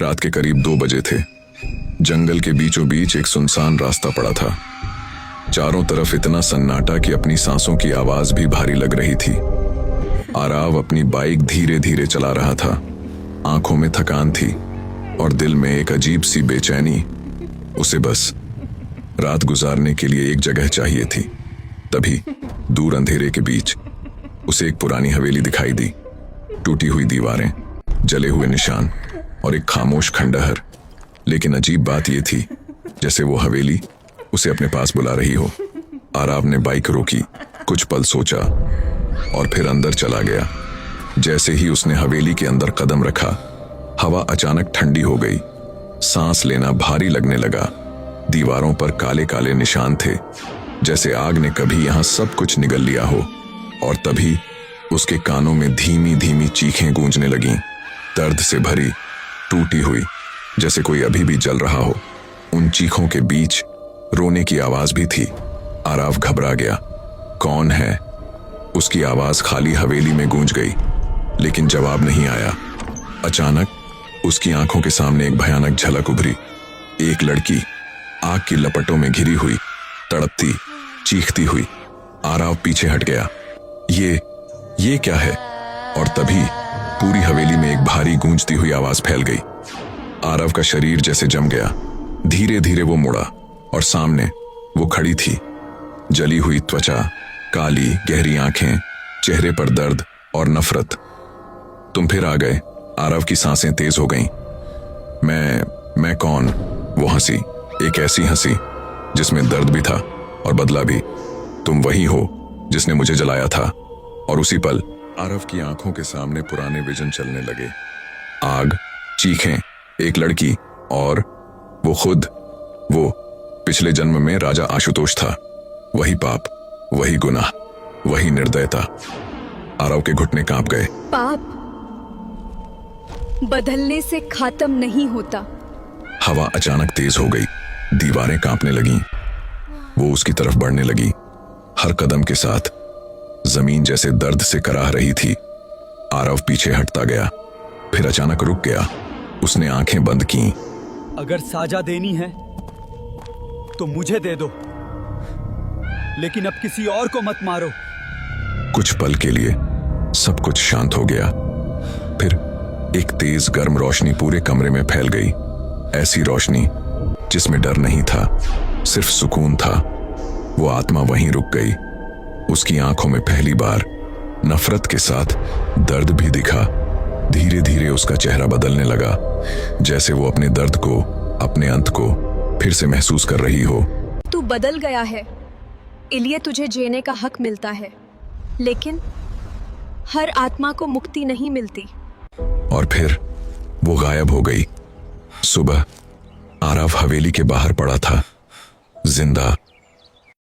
रात के करीब 2 बजे थे। जंगल के बीचों बीच एक सुनसान रास्ता पड़ा था। चारों तरफ इतना सन्नाटा कि अपनी सांसों की आवाज भी भारी लग रही थी। आराव अपनी बाइक धीरे धीरे चला रहा था। आंखों में थकान थी और दिल में एक अजीब सी बेचैनी। उसे बस रात गुजारने के लिए एक जगह चाहिए थी। तभी दूर अंधेरे के बीच उसे एक पुरानी हवेली दिखाई दी। टूटी हुई दीवारें, जले हुए निशान और एक खामोश खंडहर। लेकिन अजीब बात यह थी, जैसे वो हवेली उसे अपने पास बुला रही हो। आराव ने बाइक रोकी, कुछ पल सोचा और फिर अंदर चला गया। जैसे ही उसने हवेली के अंदर कदम रखा, हवा अचानक ठंडी हो गई। सांस लेना भारी लगने लगा। दीवारों पर काले काले निशान थे, जैसे आग ने कभी यहां सब कुछ निगल लिया हो। और तभी उसके कानों में धीमी धीमी चीखें गूंजने लगीं, दर्द से भरी, टूटी हुई, जैसे कोई अभी भी जल रहा हो। उन चीखों के बीच रोने की आवाज भी थी। आराव घबरा गया। कौन है? उसकी आवाज खाली हवेली में गूंज गई, लेकिन जवाब नहीं आया। अचानक उसकी आंखों के सामने एक भयानक झलक उभरी। एक लड़की आग की लपटों में घिरी हुई, तड़पती, चीखती हुई। आराव पीछे हट गया। ये क्या है? और तभी पूरी हवेली में एक भारी गूंजती हुई आवाज फैल गई। आरव का शरीर जैसे जम गया। धीरे धीरे वो मुड़ा और सामने वो खड़ी थी। जली हुई त्वचा, काली गहरी आंखें, चेहरे पर दर्द और नफरत। तुम फिर आ गए। आरव की सांसें तेज हो गईं। मैं कौन? वो हंसी, एक ऐसी हंसी जिसमें दर्द भी था और बदला भी। तुम वही हो जिसने मुझे जलाया था। और उसी पल आरव की आंखों के सामने पुराने विजन चलने लगे। आग, चीखें, एक लड़की और वो खुद। वो पिछले जन्म में राजा आशुतोष था। वही पाप, वही गुनाह, वही निर्दयता। आरव के घुटने कांप गए। पाप बदलने से खात्म नहीं होता। हवा अचानक तेज हो गई। दीवारें कांपने लगीं। वो उसकी तरफ बढ़ने लगी। हर कदम के साथ जमीन जैसे दर्द से कराह रही थी। आरव पीछे हटता गया, फिर अचानक रुक गया। उसने आंखें बंद कीं। अगर साजा देनी है तो मुझे दे दो, लेकिन अब किसी और को मत मारो। कुछ पल के लिए सब कुछ शांत हो गया। फिर एक तेज गर्म रोशनी पूरे कमरे में फैल गई। ऐसी रोशनी जिसमें डर नहीं था, सिर्फ सुकून था। वो आत्मा वहीं रुक गई। उसकी आंखों में पहली बार नफरत के साथ दर्द भी दिखा। धीरे धीरे उसका चेहरा बदलने लगा, जैसे वो अपने दर्द को, अपने अंत को फिर से महसूस कर रही हो। तू बदल गया है, इलिए तुझे जीने का हक मिलता है, लेकिन हर आत्मा को मुक्ति नहीं मिलती। और फिर वो गायब हो गई। सुबह आरव हवेली के बाहर पड़ा था, जिंदा,